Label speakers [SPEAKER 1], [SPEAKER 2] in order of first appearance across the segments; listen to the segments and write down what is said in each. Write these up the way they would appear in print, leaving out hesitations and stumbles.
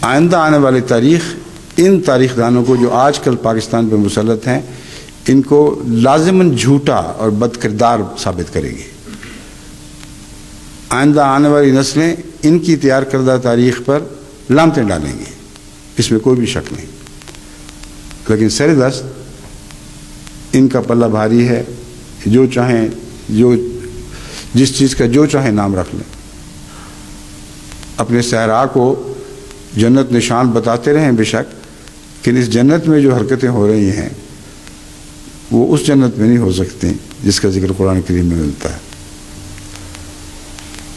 [SPEAKER 1] آئندہ آنے والی تاریخ ان تاریخ دانوں کو جو آج کل پاکستان پہ مسلط ہیں ان کو لازماً جھوٹا اور بد کردار ثابت کرے گی. آئندہ آنے والی نسلیں ان کی تیار کردہ تاریخ پر لعنتیں ڈالیں گی، اس میں کوئی بھی شک نہیں. لیکن سر دست ان کا پلہ بھاری ہے، جو چاہیں جس چیز کا جو چاہیں نام رکھ لیں، اپنے صحرا کو جنت نشان بتاتے رہیں بے شک، لیکن اس جنت میں جو حرکتیں ہو رہی ہیں وہ اس جنت میں نہیں ہو سکتی جس کا ذکر قرآن کریم میں ملتا ہے،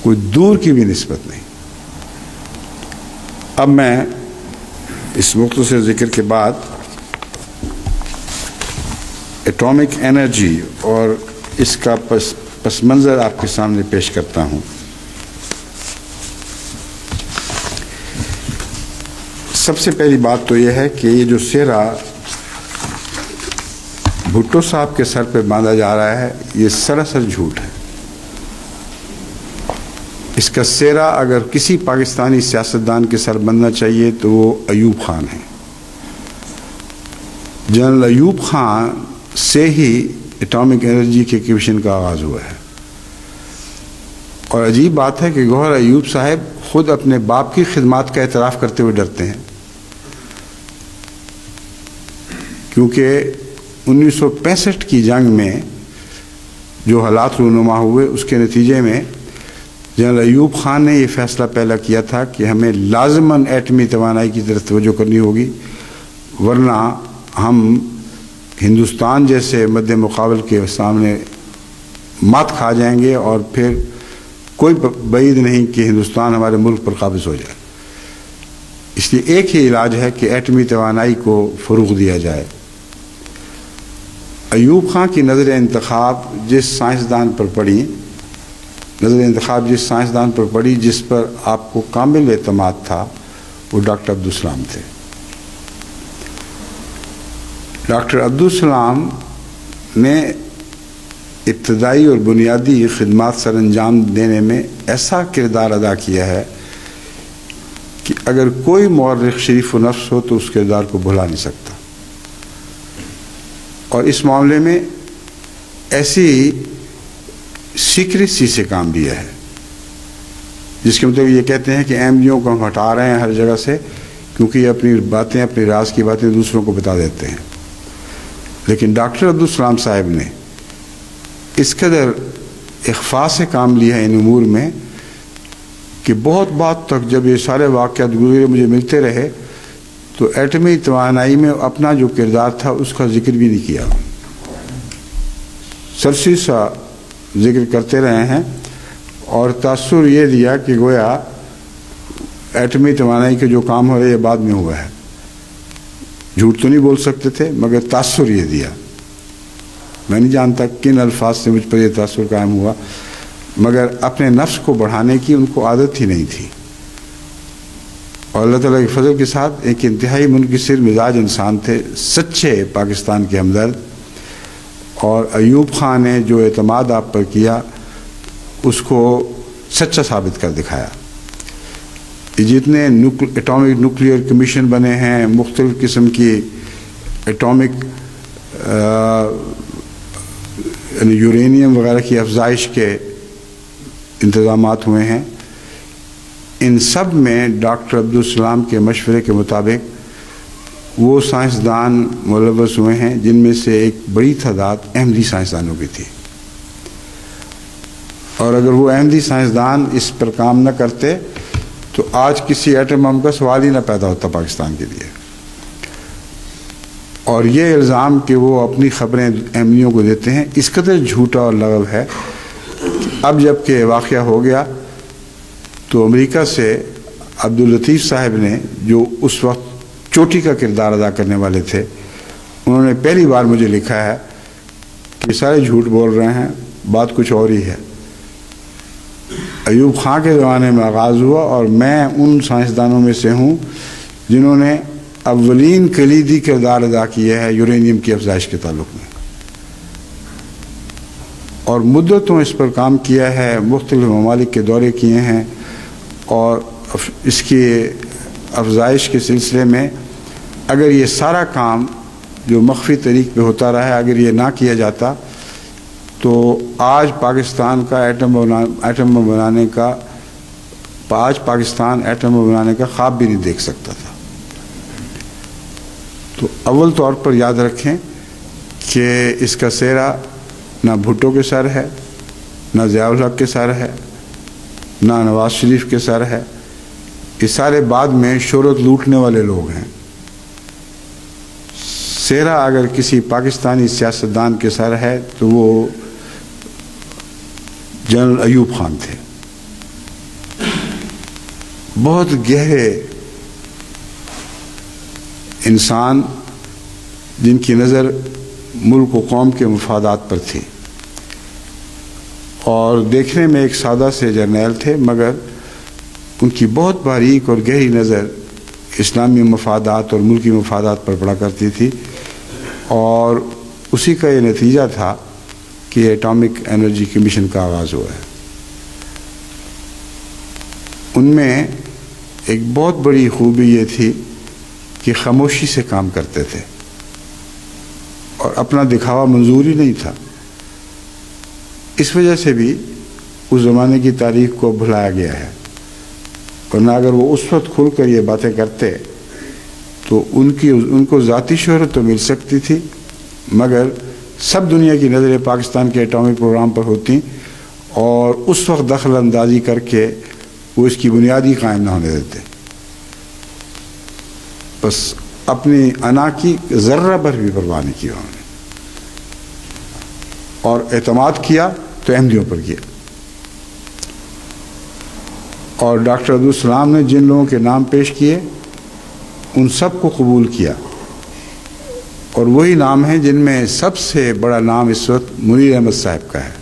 [SPEAKER 1] کوئی دور کی بھی نسبت نہیں. اب میں اس مختصر ذکر کے بعد ایٹامک انرجی اور اس کا پس منظر آپ کے سامنے پیش کرتا ہوں. سب سے پہلی بات تو یہ ہے کہ یہ جو سہرا بھٹو صاحب کے سر پہ باندھا جا رہا ہے یہ سراسر جھوٹ ہے. اس کا سہرا اگر کسی پاکستانی سیاستدان کے سر بننا چاہیے تو وہ ایوب خان ہے. جنرل ایوب خان سے ہی ایٹامک انرجی کے کمیشن کا آغاز ہوا ہے. اور عجیب بات ہے کہ گوہر ایوب صاحب خود اپنے باپ کی خدمات کا اعتراف کرتے ہوئے ڈرتے ہیں، کیونکہ 1965 کی جنگ میں جو حالات رونما ہوئے اس کے نتیجے میں جنرل ایوب خان نے یہ فیصلہ پہلے کیا تھا کہ ہمیں لازماً ایٹمی توانائی کی طرف توجہ کرنی ہوگی، ورنہ ہم ہندوستان جیسے مد مقابل کے سامنے مات کھا جائیں گے اور پھر کوئی بعید نہیں کہ ہندوستان ہمارے ملک پر قابض ہو جائے. اس لیے ایک ہی علاج ہے کہ ایٹمی توانائی کو فروغ دیا جائے. ایوب خان کی نظر انتخاب جس سائنسدان پر پڑی جس پر آپ کو کامل اعتماد تھا وہ ڈاکٹر عبدالسلام تھے. ڈاکٹر عبدالسلام نے ابتدائی اور بنیادی خدمات سر انجام دینے میں ایسا کردار ادا کیا ہے کہ اگر کوئی مورخ شریف و نفس ہو تو اس کردار کو بھلا نہیں سکتا. اور اس معاملے میں ایسی سیکریسی سے کام لیا ہے جس کے مطلب یہ کہتے ہیں کہ ایم ڈیوں کو ہم ہٹا رہے ہیں ہر جگہ سے کیونکہ یہ اپنی راز کی باتیں دوسروں کو بتا دیتے ہیں. لیکن ڈاکٹر عبدالسلام صاحب نے اس قدر اخفاء سے کام لیا ہے ان امور میں کہ بہت بات تک جب یہ سارے واقعات گزرے مجھے ملتے رہے تو ایٹمی توانائی میں اپنا جو کردار تھا اس کا ذکر بھی نہیں کیا، سرسی سا ذکر کرتے رہے ہیں اور تاثر یہ دیا کہ گویا ایٹمی توانائی کے جو کام ہو رہے یہ بعد میں ہوا ہے. جھوٹ تو نہیں بول سکتے تھے مگر تاثر یہ دیا. میں نہیں جانتا کن الفاظ سے مجھ پر یہ تاثر قائم ہوا، مگر اپنے نفس کو بڑھانے کی ان کو عادت ہی نہیں تھی. اور اللہ تعالیٰ کے فضل کے ساتھ ایک انتہائی منکسر مزاج انسان تھے، سچے پاکستان کے ہمدرد. اور ایوب خان نے جو اعتماد آپ پر کیا اس کو سچا ثابت کر دکھایا. جتنے ایٹامک نیوکلیئر کمیشن بنے ہیں، مختلف قسم کی ایٹامک یورینیم وغیرہ کی افزائش کے انتظامات ہوئے ہیں، ان سب میں ڈاکٹر عبدالسلام کے مشورے کے مطابق وہ سائنسدان ملوث ہوئے ہیں جن میں سے ایک بڑی تعداد احمدی سائنسدانوں کی تھی. اور اگر وہ احمدی سائنسدان اس پر کام نہ کرتے تو آج کسی ایٹم بم کا سوال ہی نہ پیدا ہوتا پاکستان کے لیے. اور یہ الزام کہ وہ اپنی خبریں احمدیوں کو دیتے ہیں اس قدر جھوٹا اور لغو ہے. اب جب کہ واقعہ ہو گیا تو امریکہ سے عبداللطیف صاحب نے جو اس وقت چوٹی کا کردار ادا کرنے والے تھے، انہوں نے پہلی بار مجھے لکھا ہے کہ سارے جھوٹ بول رہے ہیں، بات کچھ اور ہی ہے. ایوب خان کے زمانے میں آغاز ہوا اور میں ان سائنسدانوں میں سے ہوں جنہوں نے اولین کلیدی کردار ادا کیا ہے یورینیم کی افزائش کے تعلق میں، اور مدتوں اس پر کام کیا ہے، مختلف ممالک کے دورے کیے ہیں اور اس کی افزائش کے سلسلے میں اگر یہ سارا کام جو مخفی طریق پہ ہوتا رہا ہے اگر یہ نہ کیا جاتا تو آج پاکستان کا ایٹم بم بنانے کا خواب بھی نہیں دیکھ سکتا تھا۔ تو اول طور پر یاد رکھیں کہ اس کا سہرا نہ بھٹو کے سر ہے، نہ ضیاء الحق کے سر ہے، نہ نواز شریف کے سر ہے، یہ سارے بعد میں شہرت لوٹنے والے لوگ ہیں۔ سہرا اگر کسی پاکستانی سیاستدان کے سر ہے تو وہ جنرل ایوب خان تھے، بہت گہرے انسان جن کی نظر ملک و قوم کے مفادات پر تھی، اور دیکھنے میں ایک سادہ سے جرنیل تھے مگر ان کی بہت باریک اور گہری نظر اسلامی مفادات اور ملکی مفادات پر پڑا کرتی تھی، اور اسی کا یہ نتیجہ تھا کہ ایٹامک انرجی کمیشن کا آغاز ہوا ہے۔ ان میں ایک بہت بڑی خوبی یہ تھی کہ خاموشی سے کام کرتے تھے اور اپنا دکھاوا منظور ہی نہیں تھا۔ اس وجہ سے بھی اس زمانے کی تاریخ کو بھلایا گیا ہے، ورنہ اگر وہ اس وقت کھل کر یہ باتیں کرتے تو ان کو ذاتی شہرت تو مل سکتی تھی مگر سب دنیا کی نظریں پاکستان کے ایٹامک پروگرام پر ہوتی اور اس وقت دخل اندازی کر کے وہ اس کی بنیادی قائم نہ ہونے دیتے۔ بس اپنی انا کی ذرہ بھر بھی پرواہ نہیں کی انہوں نے، اور اعتماد کیا تو احمدیوں پر کیا۔ اور ڈاکٹر عبدالسلام نے جن لوگوں کے نام پیش کیے ان سب کو قبول کیا، اور وہی نام ہیں جن میں سب سے بڑا نام اس وقت منیر احمد صاحب کا ہے۔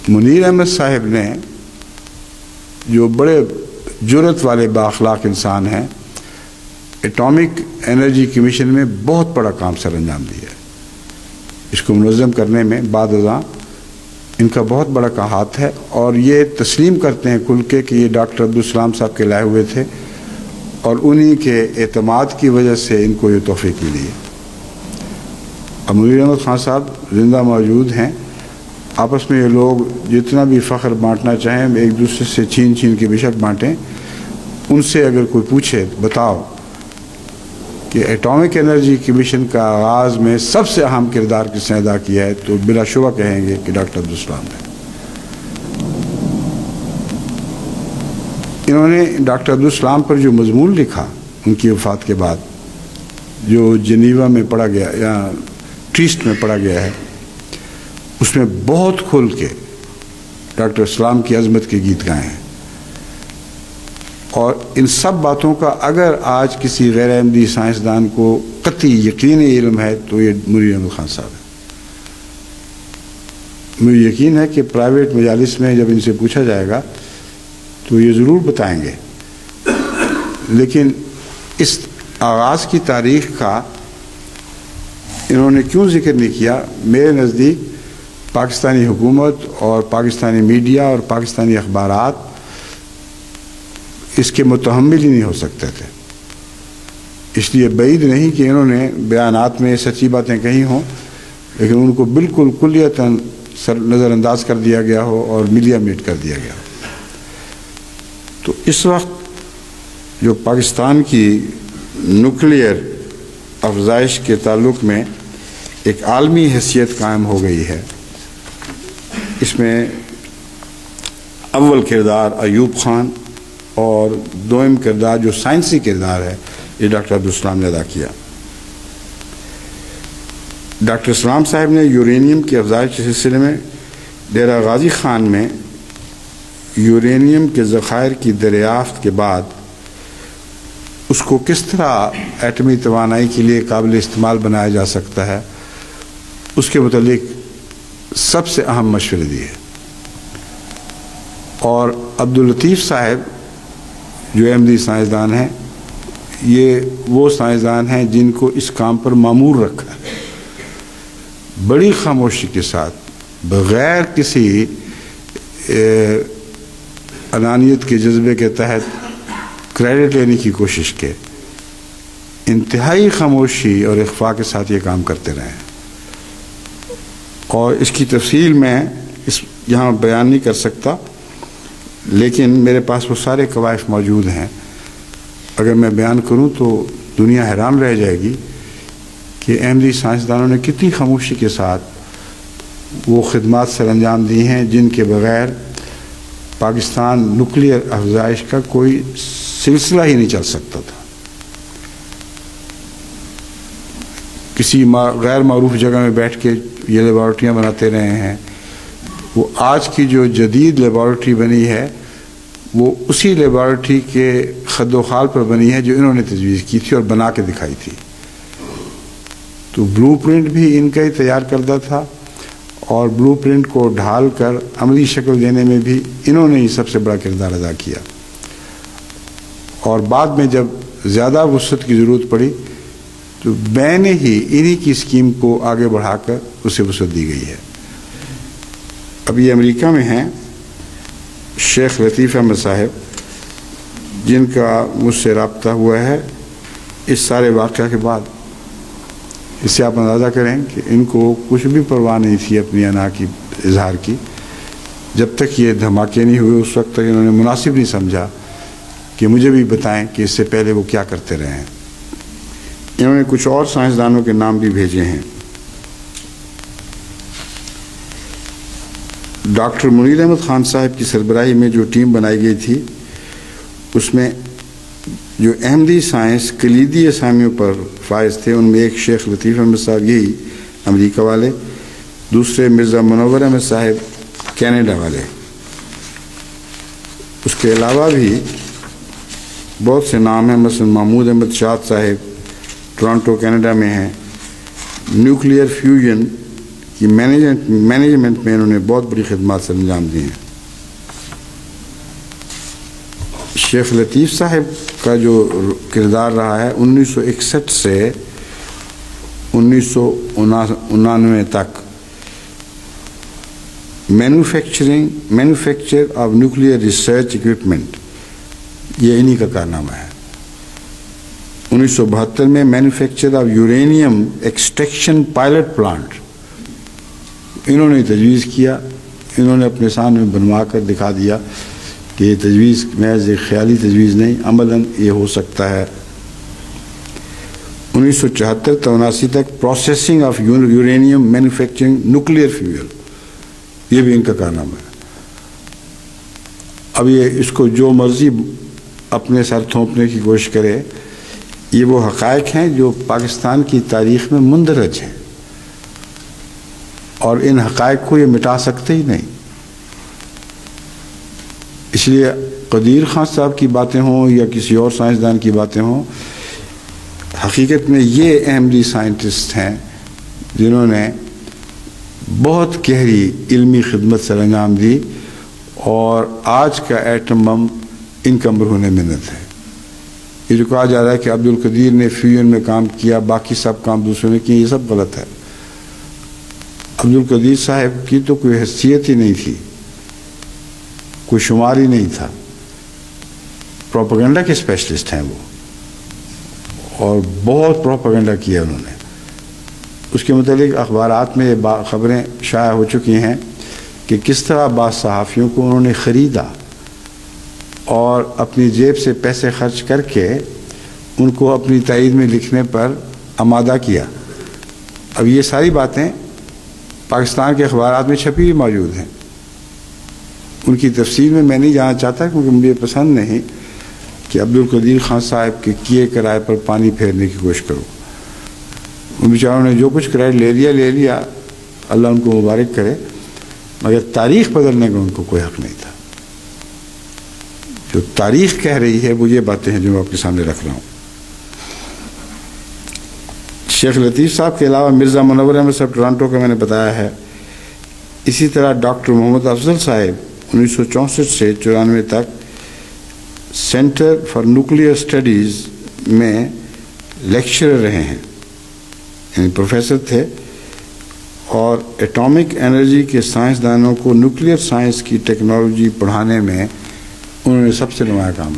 [SPEAKER 1] منیر احمد صاحب نے جو بڑے جرأت والے بااخلاق انسان ہیں، ایٹامک انرجی کمیشن میں بہت بڑا کام سر انجام دیا ہے۔ اس کو منظم کرنے میں بعد ازاں ان کا بہت بڑا کا ہاتھ ہے، اور یہ تسلیم کرتے ہیں کھل کے کہ یہ ڈاکٹر عبدالسلام صاحب کے لائے ہوئے تھے اور انہی کے اعتماد کی وجہ سے ان کو یہ توفیق ملی ہے۔ اب منیر احمد خان صاحب زندہ موجود ہیں، آپس میں یہ لوگ جتنا بھی فخر بانٹنا چاہیں ایک دوسرے سے چھین چھین کے بے شک بانٹیں۔ ان سے اگر کوئی پوچھے بتاؤ کہ ایٹامک انرجی کمیشن کا آغاز میں سب سے اہم کردار کس نے ادا کیا ہے تو بلا شبہ کہیں گے کہ ڈاکٹر عبدالسلام نے۔ انہوں نے ڈاکٹر عبدالسلام پر جو مضمون لکھا ان کی وفات کے بعد، جو جنیوا میں پڑھا گیا یا ٹریسٹ میں پڑھا گیا ہے، اس میں بہت کھل کے ڈاکٹر اسلام کی عظمت کے گیت گائے ہیں، اور ان سب باتوں کا اگر آج کسی غیر احمدی سائنسدان کو قطعی یقینی علم ہے تو یہ منیر احمد خان صاحب ہے۔ مجھے یقین ہے کہ پرائیویٹ مجالس میں جب ان سے پوچھا جائے گا تو یہ ضرور بتائیں گے، لیکن اس آغاز کی تاریخ کا انہوں نے کیوں ذکر نہیں کیا؟ میرے نزدیک پاکستانی حکومت اور پاکستانی میڈیا اور پاکستانی اخبارات اس کے متحمل ہی نہیں ہو سکتے تھے۔ اس لیے بعید نہیں کہ انہوں نے بیانات میں سچی باتیں کہی ہوں، لیکن ان کو بالکل کلیتاً نظر انداز کر دیا گیا ہو اور میڈیا میٹ کر دیا گیا ہو۔ تو اس وقت جو پاکستان کی نیوکلیئر افزائش کے تعلق میں ایک عالمی حیثیت قائم ہو گئی ہے، اس میں اول کردار ایوب خان اور دوم کردار جو سائنسی کردار ہے یہ ڈاکٹر عبدالسلام نے ادا کیا۔ ڈاکٹر اسلام صاحب نے یورینیم کی افزائش کے سلسلے میں ڈیرہ غازی خان میں یورینیم کے ذخائر کی دریافت کے بعد اس کو کس طرح ایٹمی توانائی کے لیے قابل استعمال بنایا جا سکتا ہے اس کے متعلق سب سے اہم مشورے دیے، اور عبداللطیف صاحب جو احمدی سائنسدان ہیں، یہ وہ سائنسدان ہیں جن کو اس کام پر مامور رکھا ہے، بڑی خاموشی کے ساتھ بغیر کسی انانیت کے جذبے کے تحت کریڈٹ لینے کی کوشش کے انتہائی خاموشی اور اخفاء کے ساتھ یہ کام کرتے رہے ہیں، اور اس کی تفصیل میں یہاں بیان نہیں کر سکتا، لیکن میرے پاس وہ سارے کوائف موجود ہیں. اگر میں بیان کروں تو دنیا حیران رہ جائے گی کہ احمدی سائنسدانوں نے کتنی خاموشی کے ساتھ وہ خدمات سر انجام دی ہیں جن کے بغیر پاکستان نیوکلیئر افزائش کا کوئی سلسلہ ہی نہیں چل سکتا تھا. کسی غیر معروف جگہ میں بیٹھ کے یہ لیبارٹریاں بناتے رہے ہیں. وہ آج کی جو جدید لیبارٹری بنی ہے وہ اسی لیبارٹری کے خد و خال پر بنی ہے جو انہوں نے تجویز کی تھی اور بنا کے دکھائی تھی. تو بلو پرنٹ بھی ان کا ہی تیار کردہ تھا، اور بلو پرنٹ کو ڈھال کر عملی شکل دینے میں بھی انہوں نے ہی سب سے بڑا کردار ادا کیا. اور بعد میں جب زیادہ وسعت کی ضرورت پڑی تو میں نے ہی انہی کی اسکیم کو آگے بڑھا کر اسے وسعت دی گئی ہے. اب یہ امریکہ میں ہیں شیخ لطیف احمد صاحب، جن کا مجھ سے رابطہ ہوا ہے اس سارے واقعہ کے بعد. اس سے آپ اندازہ کریں کہ ان کو کچھ بھی پرواہ نہیں تھی اپنی انا کی اظہار کی. جب تک یہ دھماکے نہیں ہوئے اس وقت تک انہوں نے مناسب نہیں سمجھا کہ مجھے بھی بتائیں کہ اس سے پہلے وہ کیا کرتے رہے ہیں. انہوں نے کچھ اور سائنسدانوں کے نام بھی بھیجے ہیں. ڈاکٹر منیر احمد خان صاحب کی سربراہی میں جو ٹیم بنائی گئی تھی اس میں جو احمدی سائنس کلیدی اسامیوں پر فائز تھے ان میں ایک شیخ لطیف احمد صاحب یہی امریکہ والے، دوسرے مرزا منور احمد صاحب کینیڈا والے. اس کے علاوہ بھی بہت سے نام ہیں، مثلا محمود احمد شاد صاحب ٹورانٹو کینیڈا میں ہیں. نیوکلیئر فیوژن کی مینجمنٹ میں انہوں نے بہت بڑی خدمات سر انجام دی ہیں. شیخ لطیف صاحب کا جو کردار رہا ہے 1961 سے 1999 تک manufacture of nuclear research equipment, یہ انہی کا کارنامہ ہے. 1972 میں manufacture of uranium extraction pilot plant انہوں نے تجویز کیا. انہوں نے اپنے سامنے بنوا کر دکھا دیا کہ یہ تجویز محض ایک خیالی تجویز نہیں، عملاً یہ ہو سکتا ہے. 1974-79 تک processing of uranium manufacturing nuclear fuel, یہ بھی ان کا کارنامہ ہے. اب یہ اس کو جو مرضی اپنے سر تھونپنے کی کوشش کرے، یہ وہ حقائق ہیں جو پاکستان کی تاریخ میں مندرج ہیں، اور ان حقائق کو یہ مٹا سکتے ہی نہیں. اس لیے قدیر خان صاحب کی باتیں ہوں یا کسی اور سائنسدان کی باتیں ہوں، حقیقت میں یہ احمدی سائنٹسٹ ہیں جنہوں نے بہت گہری علمی خدمت سر انجام دی، اور آج کا ایٹم بم ان کا مرہون منت ہے. یہ جو کہا جا رہا ہے کہ عبد القدیر نے فیوژن میں کام کیا، باقی سب کام دوسروں نے کیے، یہ سب غلط ہے. عبد القدیر صاحب کی تو کوئی حیثیت ہی نہیں تھی، کوئی شمار ہی نہیں تھا. پروپیگنڈا کے اسپیشلسٹ ہیں وہ، اور بہت پروپیگنڈا کیا انہوں نے. اس کے متعلق اخبارات میں یہ خبریں شائع ہو چکی ہیں کہ کس طرح بعض صحافیوں کو انہوں نے خریدا اور اپنی جیب سے پیسے خرچ کر کے ان کو اپنی تائید میں لکھنے پر آمادہ کیا. اب یہ ساری باتیں پاکستان کے اخبارات میں چھپی ہوئی موجود ہیں. ان کی تفصیل میں نہیں جانا چاہتا کیونکہ مجھے پسند نہیں کہ عبد القدیر خان صاحب کے کیے کرائے پر پانی پھیرنے کی کوشش کروں. ان بیچاروں نے جو کچھ کرائے لے لیا، اللہ ان کو مبارک کرے، مگر تاریخ بدلنے کا ان کو کوئی حق نہیں تھا. جو تاریخ کہہ رہی ہے وہ یہ باتیں ہیں جو میں آپ کے سامنے رکھ رہا ہوں. شیخ لطیف صاحب کے علاوہ مرزا منور احمد صاحب ٹورانٹو کا میں نے بتایا ہے. اسی طرح ڈاکٹر محمد افضل صاحب 1964 سے 94 تک سینٹر فار نیوکلیئر اسٹڈیز میں لیکچرر رہے ہیں، یعنی پروفیسر تھے، اور ایٹامک انرجی کے سائنسدانوں کو نیوکلیئر سائنس کی ٹیکنالوجی پڑھانے میں انہوں نے سب سے نمایاں کام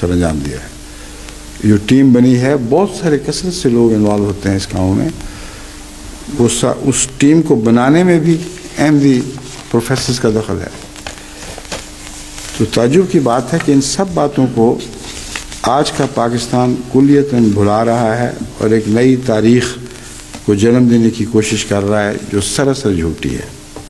[SPEAKER 1] سر انجام دیا ہے. جو ٹیم بنی ہے بہت سارے کثرت سے لوگ انوالو ہوتے ہیں اس کاموں میں. اس ٹیم کو بنانے میں بھی احمدی پروفیسرز کا دخل ہے. تو تعجب کی بات ہے کہ ان سب باتوں کو آج کا پاکستان کلیتاً بھلا رہا ہے اور ایک نئی تاریخ کو جنم دینے کی کوشش کر رہا ہے جو سراسر جھوٹی ہے.